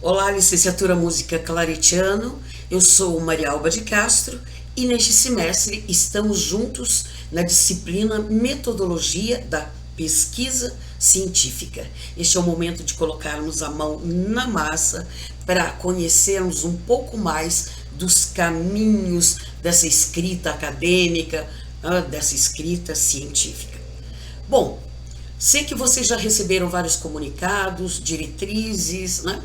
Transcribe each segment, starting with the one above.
Olá, licenciatura Música Claretiano, eu sou Maria Alba de Castro e neste semestre estamos juntos na disciplina Metodologia da Pesquisa Científica. Este é o momento de colocarmos a mão na massa para conhecermos um pouco mais dos caminhos dessa escrita acadêmica, dessa escrita científica. Bom, sei que vocês já receberam vários comunicados, diretrizes, né?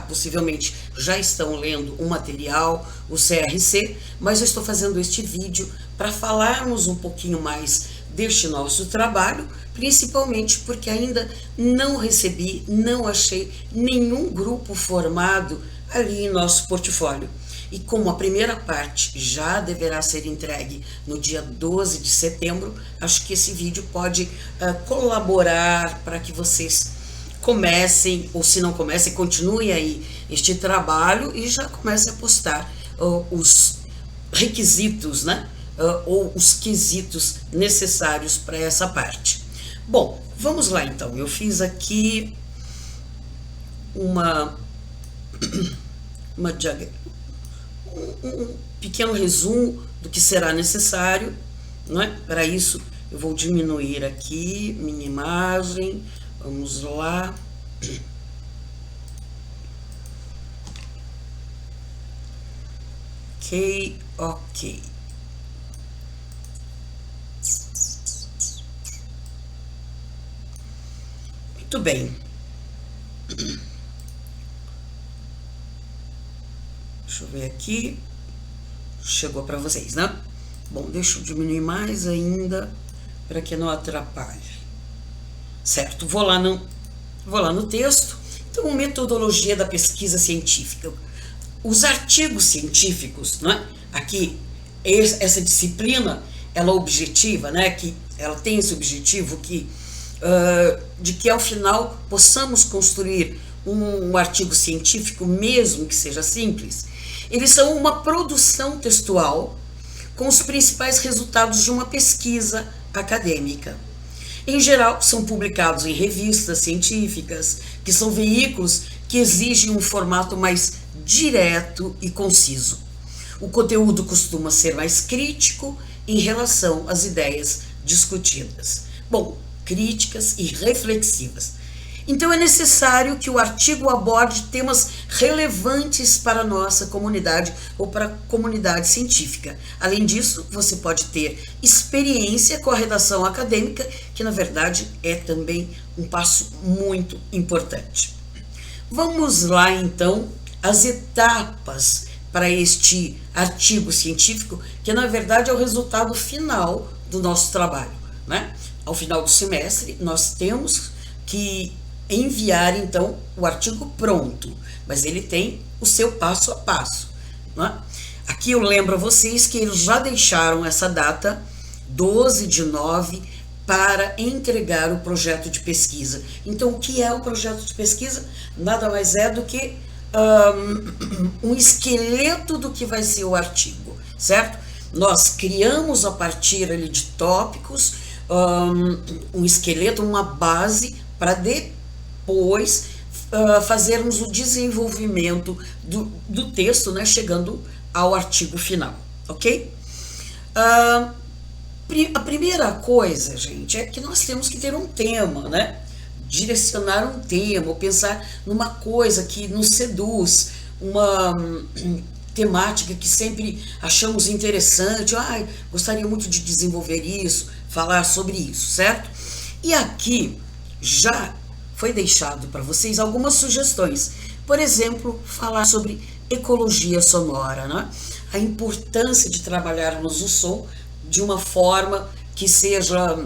Possivelmente já estão lendo o material, o CRC, mas eu estou fazendo este vídeo para falarmos um pouquinho mais deste nosso trabalho, principalmente porque ainda não recebi, não achei nenhum grupo formado ali em nosso portfólio. E como a primeira parte já deverá ser entregue no dia 12 de setembro, acho que esse vídeo pode colaborar para que vocês comecem, ou se não comecem, continuem aí este trabalho e já comecem a postar os requisitos, né? Ou os quesitos necessários para essa parte. Bom, vamos lá então. Eu fiz aqui um pequeno resumo do que será necessário, né? Para isso eu vou diminuir aqui minha imagem, vamos lá. Ok. Muito bem. Deixa eu ver aqui. Chegou para vocês, né? Bom, deixa eu diminuir mais ainda para que não atrapalhe. Certo, vou lá no texto. Então, metodologia da pesquisa científica. Os artigos científicos, né? Aqui, essa disciplina, ela objetiva, né? Que ela tem esse objetivo de que ao final possamos construir um artigo científico, mesmo que seja simples. Eles são uma produção textual com os principais resultados de uma pesquisa acadêmica. Em geral, são publicados em revistas científicas, que são veículos que exigem um formato mais direto e conciso. O conteúdo costuma ser mais crítico em relação às ideias discutidas. Bom, críticas e reflexivas. Então é necessário que o artigo aborde temas relevantes para a nossa comunidade ou para a comunidade científica. Além disso, você pode ter experiência com a redação acadêmica, que na verdade é também um passo muito importante. Vamos lá então as etapas para este artigo científico, que na verdade é o resultado final do nosso trabalho, né? Ao final do semestre, nós temos que enviar então o artigo pronto, mas ele tem o seu passo a passo, né? Aqui eu lembro a vocês que eles já deixaram essa data, 12/9, para entregar o projeto de pesquisa. Então, o que é o projeto de pesquisa? Nada mais é do que um esqueleto do que vai ser o artigo, certo? Nós criamos a partir ali de tópicos, um esqueleto, uma base, para depois fazermos o desenvolvimento do texto, né, chegando ao artigo final, ok? A primeira coisa, gente, é que nós temos que ter um tema, né? Direcionar um tema, ou pensar numa coisa que nos seduz, uma temática que sempre achamos interessante. Gostaria muito de desenvolver isso, falar sobre isso, certo? E aqui já foi deixado para vocês algumas sugestões. Por exemplo, falar sobre ecologia sonora, né? A importância de trabalharmos o som de uma forma que seja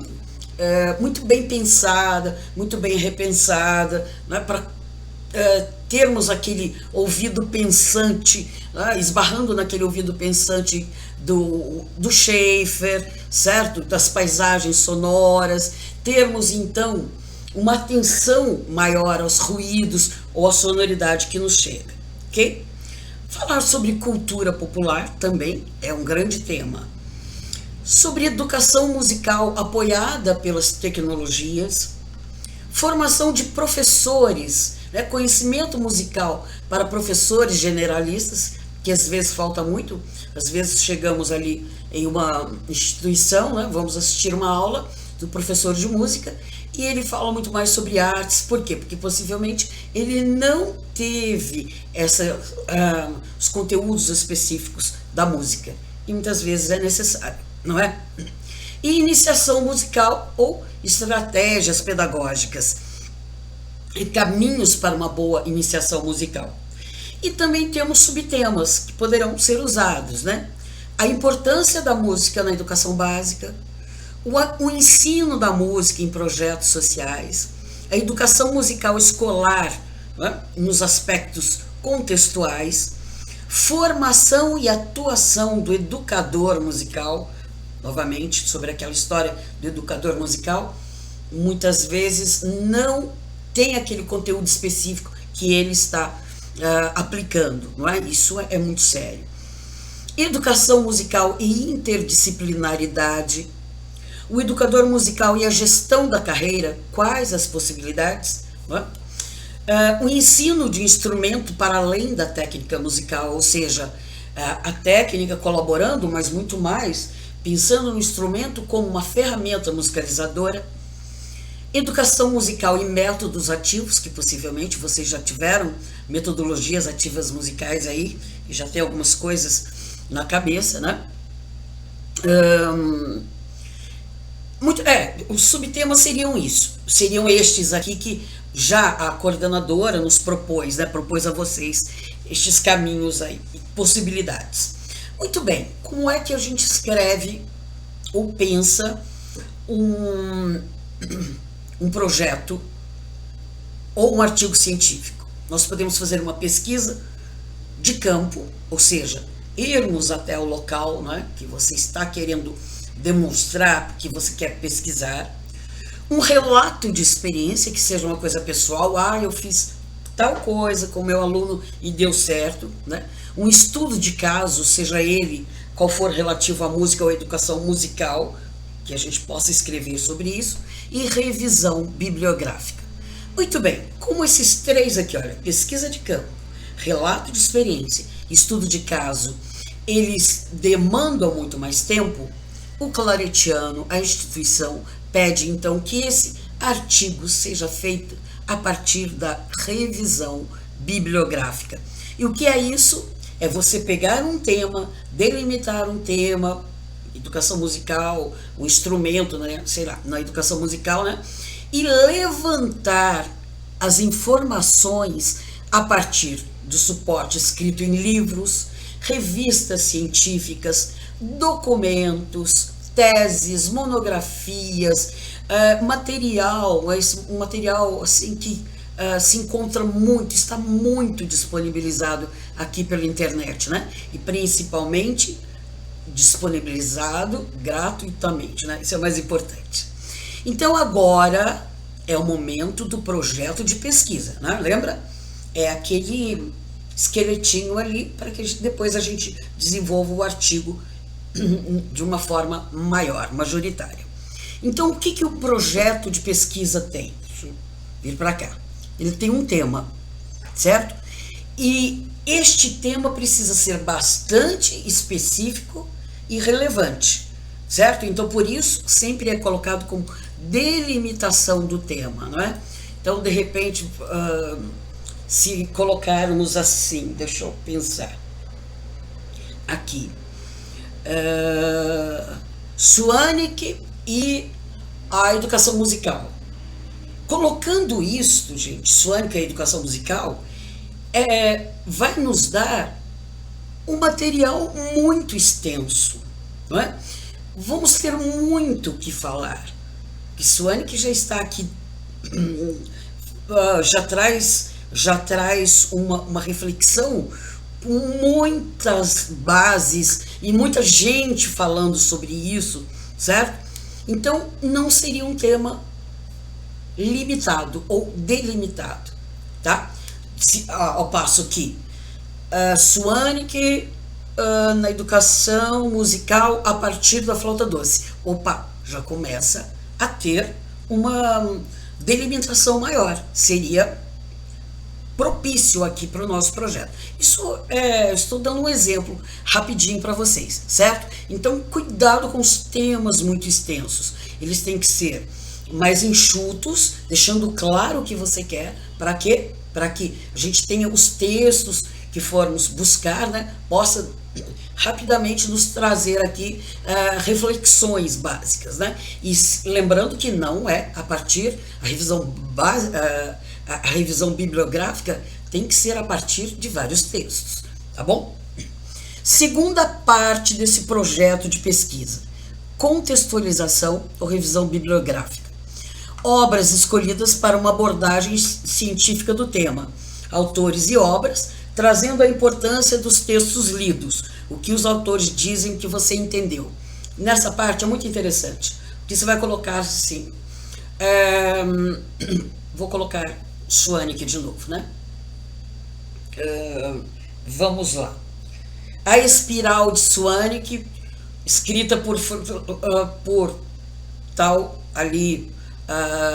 muito bem pensada, muito bem repensada, né? Para termos aquele ouvido pensante, né? Esbarrando naquele ouvido pensante do Schaeffer, certo? Das paisagens sonoras, termos então uma atenção maior aos ruídos ou à sonoridade que nos chega, ok? Falar sobre cultura popular também é um grande tema. Sobre educação musical apoiada pelas tecnologias, formação de professores né? Conhecimento musical para professores generalistas, que às vezes falta muito, às vezes chegamos ali em uma instituição, né? Vamos assistir uma aula do professor de música e ele fala muito mais sobre artes. Por quê? Porque possivelmente ele não teve os conteúdos específicos da música e muitas vezes é necessário, não é? E iniciação musical ou estratégias pedagógicas e caminhos para uma boa iniciação musical. E também temos subtemas que poderão ser usados, né? A importância da música na educação básica, o ensino da música em projetos sociais, a educação musical escolar, né? Nos aspectos contextuais, formação e atuação do educador musical, novamente sobre aquela história do educador musical, muitas vezes não tem aquele conteúdo específico que ele está aplicando, não é? Isso é muito sério. Educação musical e interdisciplinaridade, o educador musical e a gestão da carreira, quais as possibilidades, não é? O ensino de instrumento para além da técnica musical, ou seja, a técnica colaborando, mas muito mais pensando no instrumento como uma ferramenta musicalizadora. Educação musical e métodos ativos, que possivelmente vocês já tiveram metodologias ativas musicais aí, e já tem algumas coisas na cabeça, né? Os subtemas seriam estes aqui que já a coordenadora nos propôs, né? Propôs a vocês estes caminhos aí, possibilidades. Muito bem, como é que a gente escreve ou pensa um projeto ou um artigo científico? Nós podemos fazer uma pesquisa de campo, ou seja, irmos até o local, né, que você está querendo demonstrar que você quer pesquisar, um relato de experiência que seja uma coisa pessoal, eu fiz tal coisa com meu aluno e deu certo, né? Um estudo de caso, seja ele qual for relativo à música ou à educação musical, que a gente possa escrever sobre isso, e revisão bibliográfica. Muito bem, como esses três aqui, olha, pesquisa de campo, relato de experiência, estudo de caso, eles demandam muito mais tempo, o claretiano, a instituição, pede então que esse artigo seja feito a partir da revisão bibliográfica. E o que é isso? É você pegar um tema, delimitar um tema, educação musical, um instrumento, né, sei lá, na educação musical, né, e levantar as informações a partir do suporte escrito em livros, revistas científicas, documentos, teses, monografias, material assim que se encontra muito, está muito disponibilizado aqui pela internet, né? E principalmente disponibilizado gratuitamente, né? Isso é o mais importante. Então agora é o momento do projeto de pesquisa, né? Lembra? É aquele esqueletinho ali para que depois a gente desenvolva o artigo de uma forma maior, majoritária. Então, o que o projeto de pesquisa tem? Deixa eu vir para cá. Ele tem um tema, certo? E este tema precisa ser bastante específico e relevante, certo? Então, por isso, sempre é colocado como delimitação do tema, não é? Então, de repente, se colocarmos assim, deixa eu pensar aqui, Suanic e a educação musical. Colocando isso, gente, Suanic e a educação musical, vai nos dar um material muito extenso, não é? Vamos ter muito o que falar. Que Suanic já está aqui, já traz uma reflexão, muitas bases e muita gente falando sobre isso, certo? Então, não seria um tema limitado ou delimitado, tá? Ao passo que Suanic na educação musical a partir da flauta doce. Opa, já começa a ter uma delimitação maior. Seria propício aqui para o nosso projeto. Isso estou dando um exemplo rapidinho para vocês, certo? Então, cuidado com os temas muito extensos. Eles têm que ser mais enxutos, deixando claro o que você quer, para quê? Para que a gente tenha os textos que formos buscar, né, possa rapidamente nos trazer aqui reflexões básicas, né? E lembrando que não é a partir, a revisão bibliográfica tem que ser a partir de vários textos, tá bom? Segunda parte desse projeto de pesquisa, contextualização ou revisão bibliográfica. Obras escolhidas para uma abordagem científica do tema, autores e obras, trazendo a importância dos textos lidos, o que os autores dizem que você entendeu. Nessa parte é muito interessante, porque você vai colocar assim, vou colocar Schwaneke de novo, né? Vamos lá. A Espiral de Schwaneke, escrita por tal ali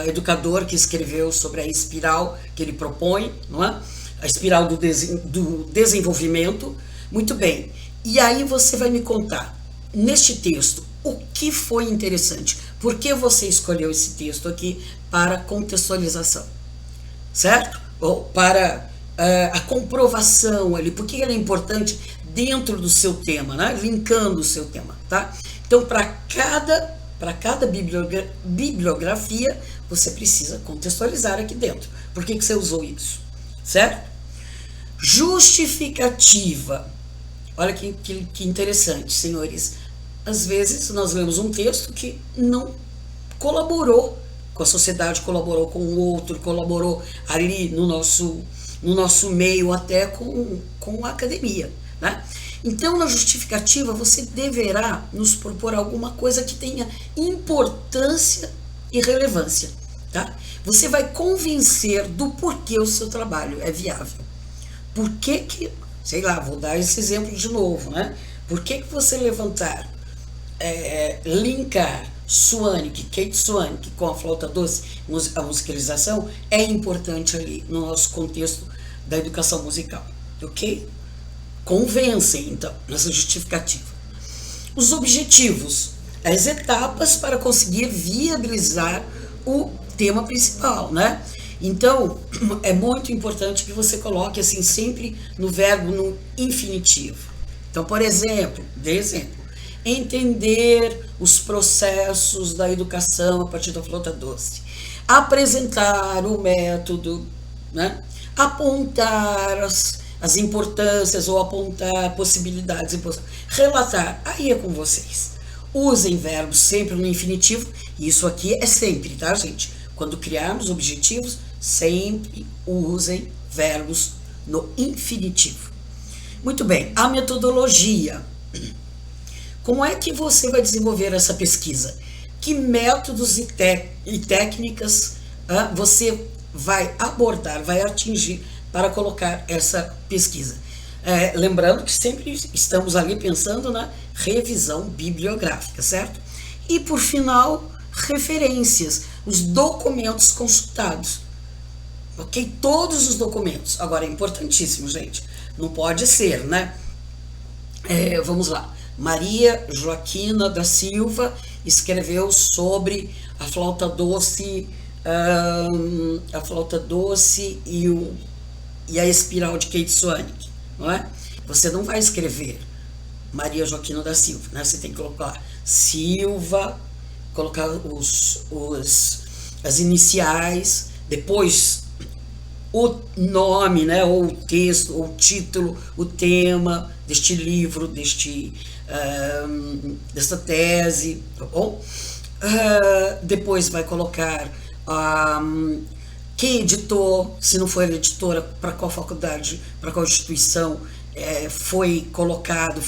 educador que escreveu sobre a espiral que ele propõe, não é? A espiral do desenvolvimento. Muito bem. E aí você vai me contar, neste texto, o que foi interessante. Por que você escolheu esse texto aqui para contextualização? Certo? Ou para a comprovação ali, por que ele é importante dentro do seu tema, né? Linkando o seu tema, tá? Então, para cada bibliografia, você precisa contextualizar aqui dentro. Por que você usou isso? Certo? Justificativa. Olha que interessante, senhores. Às vezes nós lemos um texto que não colaborou com a sociedade, colaborou com o outro, colaborou ali no nosso meio, até com a academia, né? Então, na justificativa, você deverá nos propor alguma coisa que tenha importância e relevância, tá? Você vai convencer do porquê o seu trabalho é viável. Por que, sei lá, vou dar esse exemplo de novo, né? Por que você levantar, linkar Schwaneke, Kate Schwaneke com a flauta doce, a musicalização, é importante ali no nosso contexto da educação musical, ok? Convencem, então, nessa justificativa. Os objetivos, as etapas para conseguir viabilizar o tema principal, né? Então, é muito importante que você coloque assim sempre no verbo no infinitivo. Então, por exemplo, entender os processos da educação a partir da flauta doce, apresentar o método, né? Apontar as importâncias ou apontar possibilidades, relatar, aí é com vocês. Usem verbos sempre no infinitivo, e isso aqui é sempre, tá, gente? Quando criarmos objetivos, sempre usem verbos no infinitivo. Muito bem, a metodologia. Como é que você vai desenvolver essa pesquisa? Que métodos e técnicas você vai abordar, vai atingir para colocar essa pesquisa? Lembrando que sempre estamos ali pensando na revisão bibliográfica, certo? E por final, referências, os documentos consultados. Ok? Todos os documentos. Agora, é importantíssimo, gente. Não pode ser, né? Vamos lá. Maria Joaquina da Silva escreveu sobre a flauta doce e a espiral de Kate Schwaneke, não é? Você não vai escrever Maria Joaquina da Silva, né? Você tem que colocar Silva, colocar as iniciais, depois o nome, né? Ou o texto, ou o título, o tema deste livro, desta tese, tá bom? Depois vai colocar quem editou, se não for editora, para qual faculdade, para qual instituição foi colocado,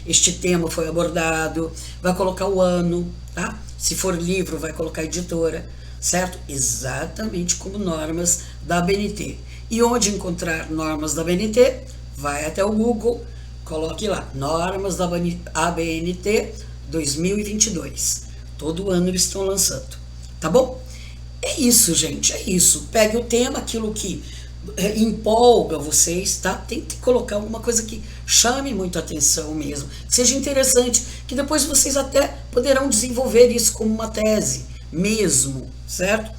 este tema foi abordado, vai colocar o ano, tá? Se for livro, vai colocar editora, certo? Exatamente como normas da ABNT. E onde encontrar normas da ABNT? Vai até o Google, coloque lá, normas da ABNT 2022. Todo ano eles estão lançando, tá bom? É isso, gente, é isso. Pegue o tema, aquilo que empolga vocês, tá? Tente colocar alguma coisa que chame muito a atenção mesmo, que seja interessante, que depois vocês até poderão desenvolver isso como uma tese mesmo, certo?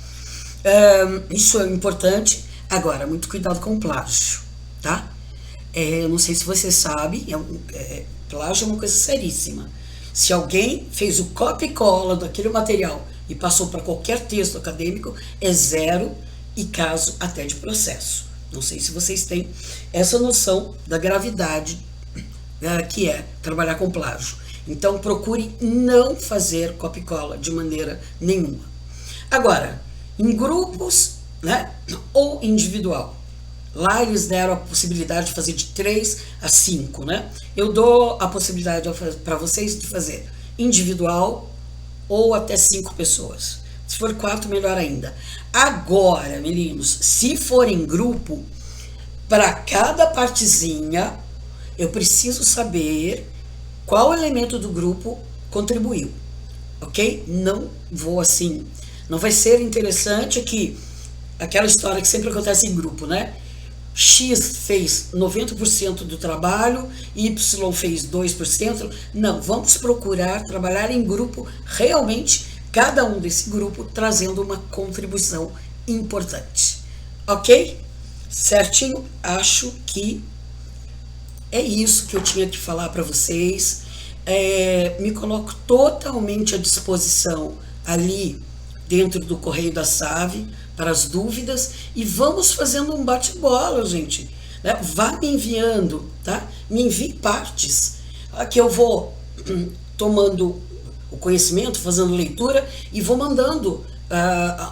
Isso é importante. Agora, muito cuidado com o plágio, tá? Eu não sei se você sabe, plágio é uma coisa seríssima. Se alguém fez o copia e cola daquele material e passou para qualquer texto acadêmico, é zero e caso até de processo. Não sei se vocês têm essa noção da gravidade que é trabalhar com plágio. Então procure não fazer copia e cola de maneira nenhuma. Agora, em grupos, né, ou individual, lá eles deram a possibilidade de fazer de 3 a 5, né? Eu dou a possibilidade para vocês de fazer individual ou até 5 pessoas. Se for 4, melhor ainda. Agora, meninos, se for em grupo, para cada partezinha, eu preciso saber qual elemento do grupo contribuiu, ok? Não vou assim, não vai ser interessante que aquela história que sempre acontece em grupo, né? X fez 90% do trabalho, Y fez 2%. Não, vamos procurar trabalhar em grupo, realmente, cada um desse grupo trazendo uma contribuição importante. Ok? Certinho? Acho que é isso que eu tinha que falar para vocês. Me coloco totalmente à disposição ali dentro do Correio da Save para as dúvidas e vamos fazendo um bate-bola, gente. Né? Vá me enviando, tá? Me envie partes que eu vou tomando o conhecimento, fazendo leitura e vou mandando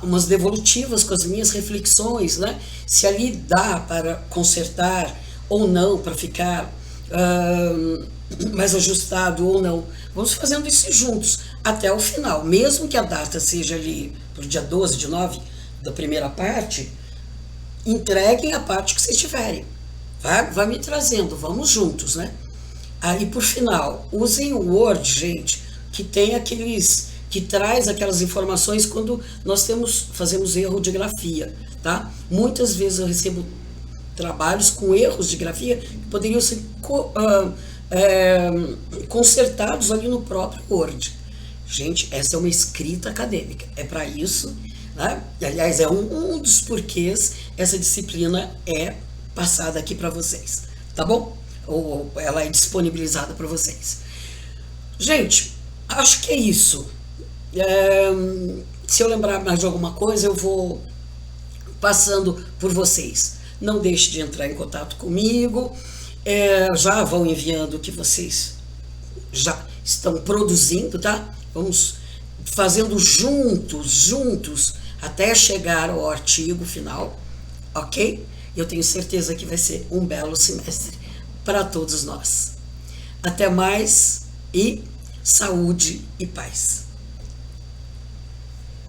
umas devolutivas com as minhas reflexões, né? Se ali dá para consertar ou não, para ficar mais ajustado ou não. Vamos fazendo isso juntos até o final, mesmo que a data seja ali para o dia 12 de 9 da primeira parte, entreguem a parte que vocês tiverem. Vai me trazendo, vamos juntos, né? Aí, por final, usem o Word, gente, que tem que traz aquelas informações quando nós fazemos erro de grafia, tá? Muitas vezes eu recebo trabalhos com erros de grafia que poderiam ser consertados ali no próprio Word. Gente, essa é uma escrita acadêmica, é para isso, né? Aliás, é um dos porquês essa disciplina é passada aqui para vocês, tá bom? Ou ela é disponibilizada para vocês. Gente, acho que é isso. Se eu lembrar mais de alguma coisa, eu vou passando por vocês. Não deixe de entrar em contato comigo. Já vão enviando o que vocês já estão produzindo, tá? Vamos fazendo juntos, até chegar ao artigo final, ok? Eu tenho certeza que vai ser um belo semestre para todos nós. Até mais e saúde e paz.